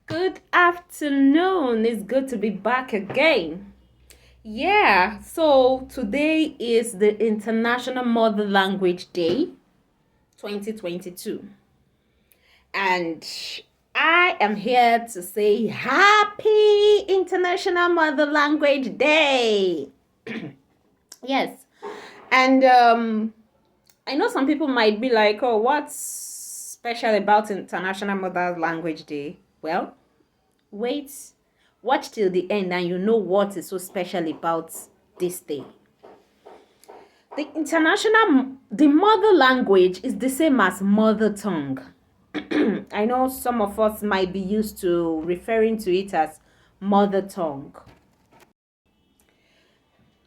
Good afternoon. It's good to be back again. Yeah, so today is the International Mother Language Day 2022. And I am here to say Happy International Mother Language Day. Yes. And I know some people might be like, oh, what's special about International Mother Language Day? Well, wait, watch till the end and you know what is so special about this day. The mother language is the same as mother tongue. I know some of us might be used to referring to it as mother tongue.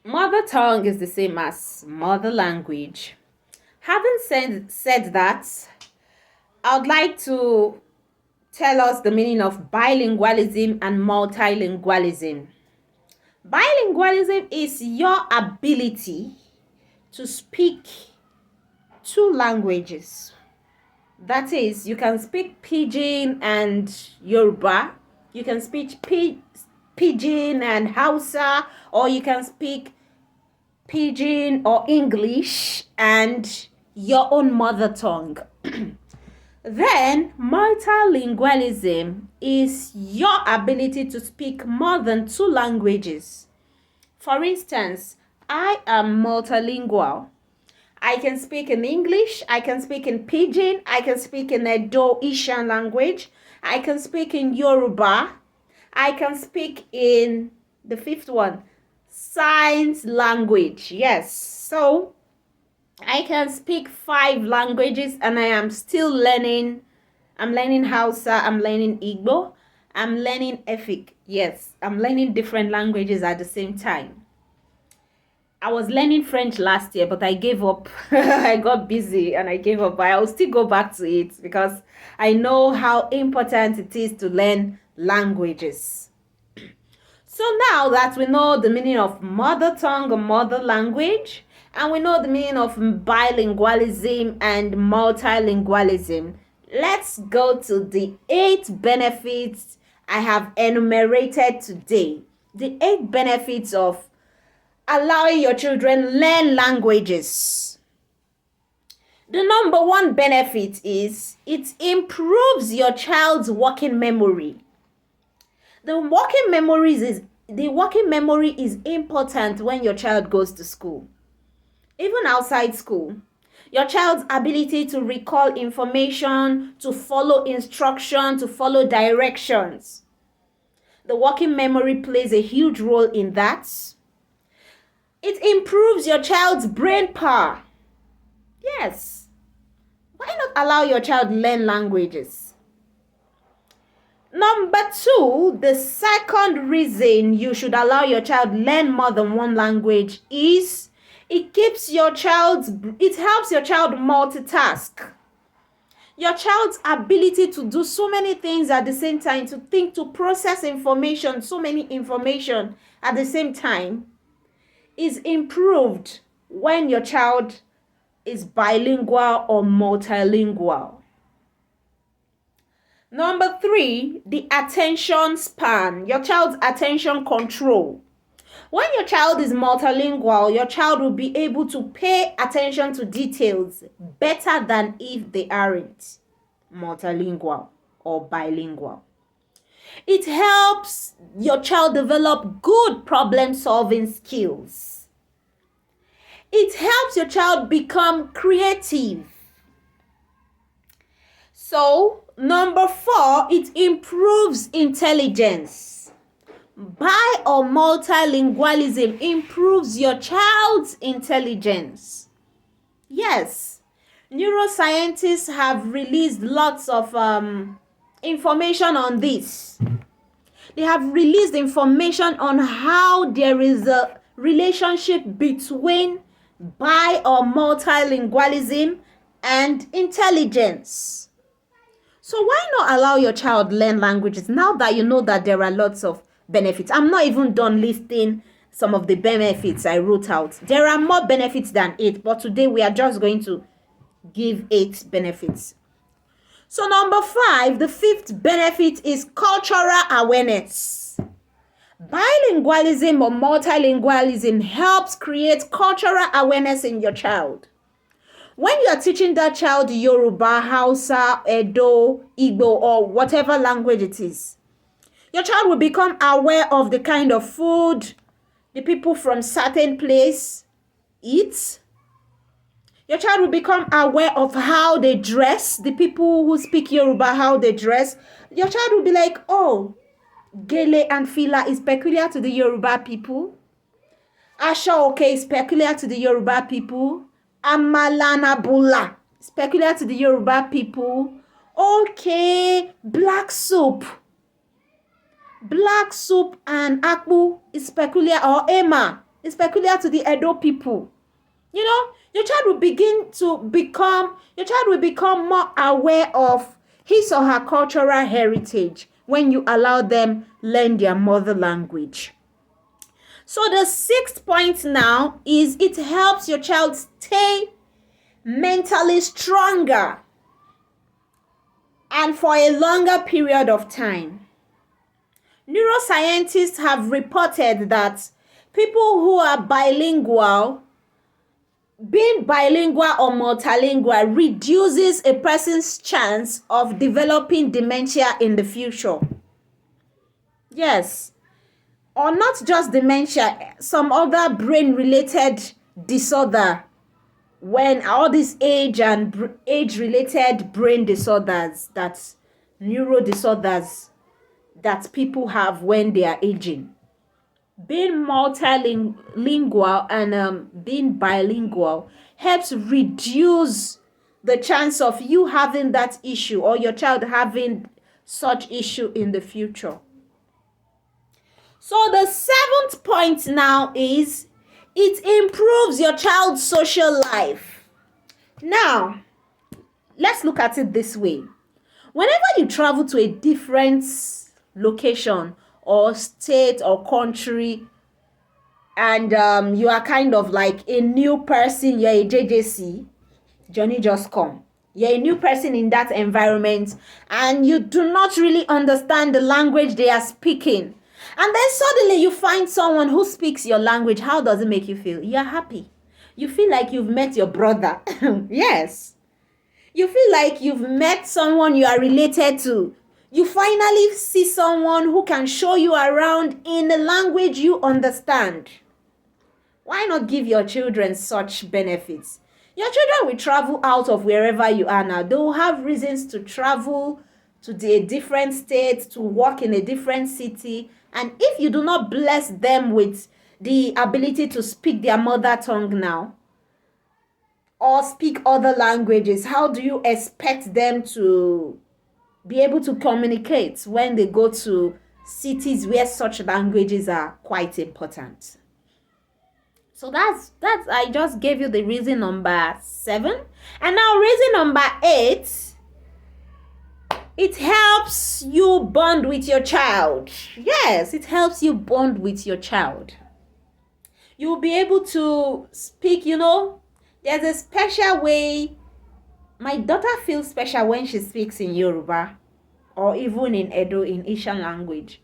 Mother tongue is the same as mother language. Having said that, I would like to tell us the meaning of bilingualism and multilingualism. Bilingualism is your ability to speak two languages. That is, you can speak Pidgin and Yoruba, you can speak Pidgin and Hausa, or you can speak Pidgin or English and your own mother tongue. Then, multilingualism is your ability to speak more than two languages. For instance, I am multilingual. I can speak in English, I can speak in Pidgin, I can speak in Edo-Ishan language, I can speak in Yoruba, I can speak in the fifth one, Signs language. Yes, so I can speak 5 languages and I am still learning. I'm learning Hausa, I'm learning Igbo, I'm learning Efik. Yes, I'm learning different languages at the same time. I was learning French last year, but I gave up. I got busy and I gave up, but I'll still go back to it because I know how important it is to learn languages. So now that we know the meaning of mother tongue or mother language, and we know the meaning of bilingualism and multilingualism, let's go to the 8 benefits I have enumerated today. The 8 benefits of allowing your children learn languages. The number 1 benefit is it improves your child's working memory. The working memory is important when your child goes to school. Even outside school, your child's ability to recall information, to follow instruction, to follow directions. The working memory plays a huge role in that. It improves your child's brain power. Yes. Why not allow your child learn languages? Number 2, the second reason you should allow your child learn more than one language is it helps your child multitask. Your child's ability to do so many things at the same time, to think, to process information, so many information at the same time, is improved when your child is bilingual or multilingual. Number 3, the attention span, your child's attention control. When your child is multilingual, your child will be able to pay attention to details better than if they aren't multilingual or bilingual. It helps your child develop good problem-solving skills. It helps your child become creative. So, number 4, it improves intelligence. Bi or multilingualism improves your child's intelligence. Yes, neuroscientists have released lots of information on this. They have released information on how there is a relationship between bi or multilingualism and intelligence. So why not allow your child learn languages now that you know that there are lots of benefits? I'm not even done listing some of the benefits I wrote out. There are more benefits than 8, but today we are just going to give 8 benefits. So number 5, the 5th benefit is cultural awareness. Bilingualism or multilingualism helps create cultural awareness in your child. When you are teaching that child Yoruba, Hausa, Edo, Igbo, or whatever language it is, your child will become aware of the kind of food the people from certain place eat. Your child will become aware of how they dress, the people who speak Yoruba, how they dress. Your child will be like, oh, gele and fila is peculiar to the Yoruba people. Asho oke is peculiar to the Yoruba people. Amalana bula is peculiar to the Yoruba people. Okay, black soup. Black soup and akpu is peculiar, or ema is peculiar to the Edo people. You know, your child will become more aware of his or her cultural heritage when you allow them learn their mother language. So the 6th point now is it helps your child stay mentally stronger and for a longer period of time. Neuroscientists have reported that people who are bilingual, being bilingual or multilingual, reduces a person's chance of developing dementia in the future. Yes, or not just dementia, some other brain-related disorder, when all these age and age-related brain disorders, that's neuro disorders that people have when they are aging. Being multilingual and being bilingual helps reduce the chance of you having that issue or your child having such issue in the future. So the 7th point now is it improves your child's social life. Now, let's look at it this way. Whenever you travel to a different location or state or country, and you are kind of like a new person, you're a JJC, Johnny just come. You're a new person in that environment and you do not really understand the language they are speaking. And then suddenly you find someone who speaks your language. How does it make you feel? You're happy. You feel like you've met your brother. Yes. You feel like you've met someone you are related to. You finally see someone who can show you around in a language you understand. Why not give your children such benefits? Your children will travel out of wherever you are now. They will have reasons to travel to a different state, to work in a different city. And if you do not bless them with the ability to speak their mother tongue now, or speak other languages, how do you expect them to be able to communicate when they go to cities where such languages are quite important? So that's I just gave you the reason number 7. And now reason number 8, it helps you bond with your child. Yes, it helps you bond with your child. You'll be able to speak, there's a special way. My daughter feels special when she speaks in Yoruba or even in Edo, in Asian language.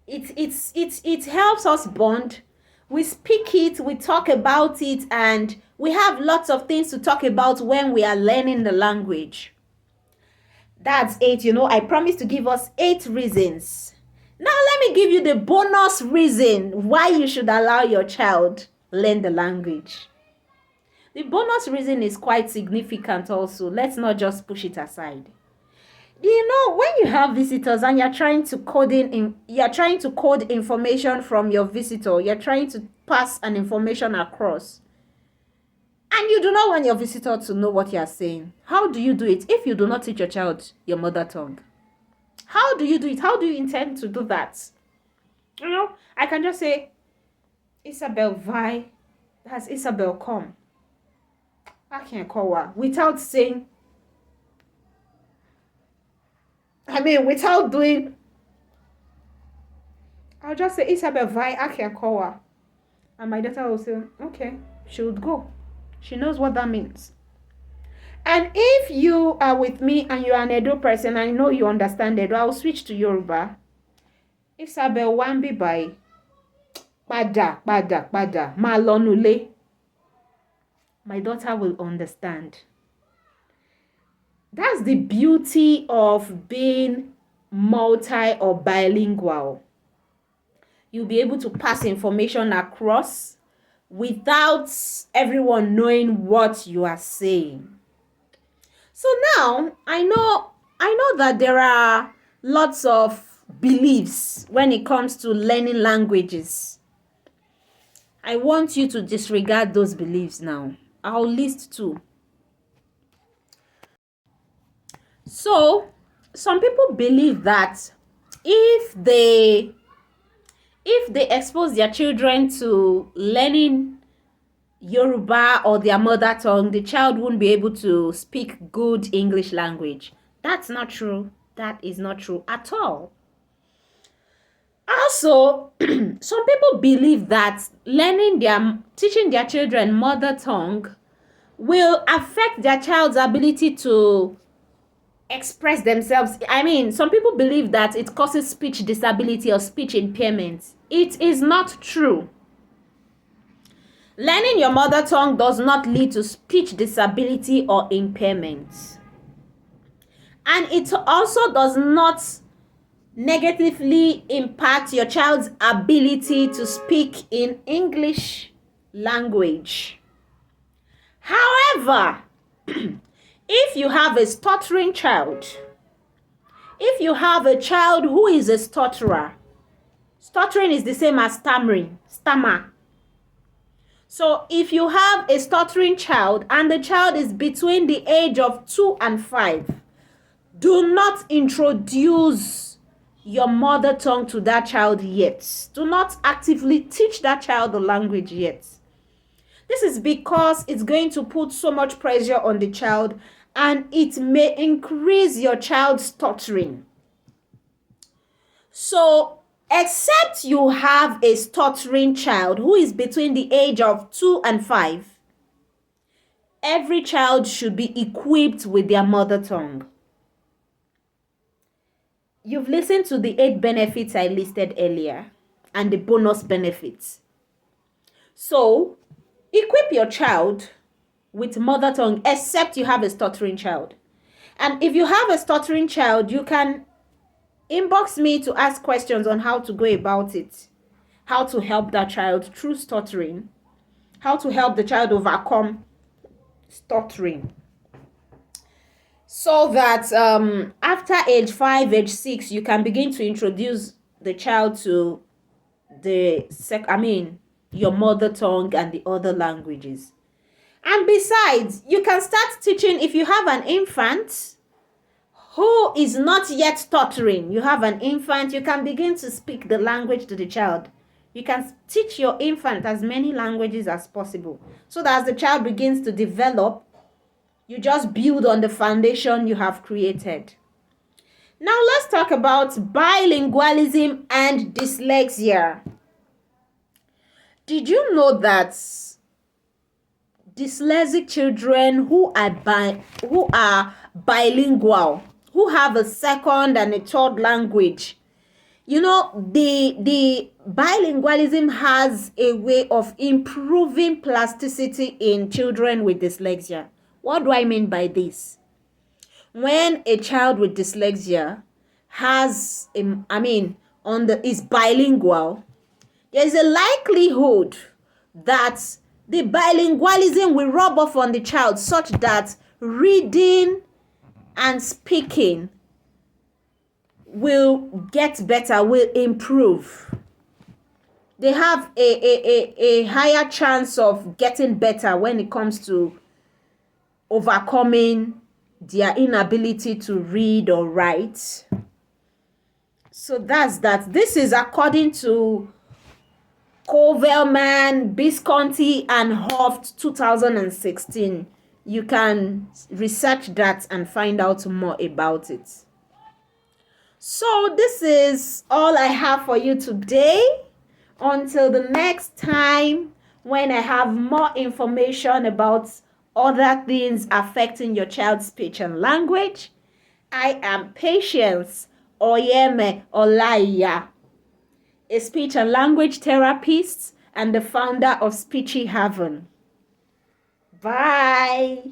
It helps us bond. We speak it, we talk about it, and we have lots of things to talk about when we are learning the language. That's 8. I promised to give us 8 reasons. Now let me give you the bonus reason why you should allow your child learn the language. The bonus reason is quite significant also. Let's not just push it aside. When you have visitors and you're trying to code information from your visitor, you're trying to pass an information across, and you do not want your visitor to know what you're saying, how do you do it if you do not teach your child your mother tongue? How do you do it? How do you intend to do that? I can just say, Isabel, Vi, has Isabel come? I can't call her without saying, without doing, I'll just say, Isabel, Vi, I can call her. And my daughter will say, okay, she would go. She knows what that means. And if you are with me and you are an Edo person, I know you understand Edo, I'll switch to Yoruba. If Sabe Wambi by pada, malonule, my daughter will understand. That's the beauty of being multi or bilingual. You'll be able to pass information across without everyone knowing what you are saying. So now I know that there are lots of beliefs when it comes to learning languages. I want you to disregard those beliefs now. I'll list two. So, some people believe that if they expose their children to learning Yoruba or their mother tongue, the child won't be able to speak good English language. That's not true. That is not true at all. Also, some people believe that teaching their children mother tongue will affect their child's ability to express themselves. I mean, some people believe that it causes speech disability or speech impairment. It is not true. Learning your mother tongue does not lead to speech disability or impairment. And it also does not negatively impact your child's ability to speak in English language. However, if you have a stuttering child, if you have a child who is a stutterer, stuttering is the same as stammer. So if you have a stuttering child and the child is between the age of 2 and 5, do not introduce your mother tongue to that child yet. Do not actively teach that child the language yet. This is because it's going to put so much pressure on the child and it may increase your child's stuttering. So, except you have a stuttering child who is between the age of 2 and 5, every child should be equipped with their mother tongue. You've listened to the 8 benefits I listed earlier and the bonus benefits. So, equip your child with mother tongue, except you have a stuttering child. And if you have a stuttering child, you can inbox me to ask questions on how to go about it, how to help that child through stuttering, how to help the child overcome stuttering. So that after age 5, age 6, you can begin to introduce the child to your mother tongue and the other languages. And besides, you can start teaching if you have an infant who is not yet stuttering. You have an infant, you can begin to speak the language to the child. You can teach your infant as many languages as possible, so that as the child begins to develop, you just build on the foundation you have created. Now let's talk about bilingualism and dyslexia. Did you know that dyslexic children who are bilingual, who have a second and a third language, the bilingualism has a way of improving plasticity in children with dyslexia. What do I mean by this? When a child with dyslexia is bilingual, there is a likelihood that the bilingualism will rub off on the child, such that reading and speaking will get better, will improve. They have a higher chance of getting better when it comes to overcoming their inability to read or write. So that's that. This is according to Covelman, Visconti, and Hoft 2016. You can research that and find out more about it. So this is all I have for you today. Until the next time, when I have more information about other things affecting your child's speech and language. I am Patience Oyeme Olaiya, a speech and language therapist and the founder of Speechy Haven. Bye.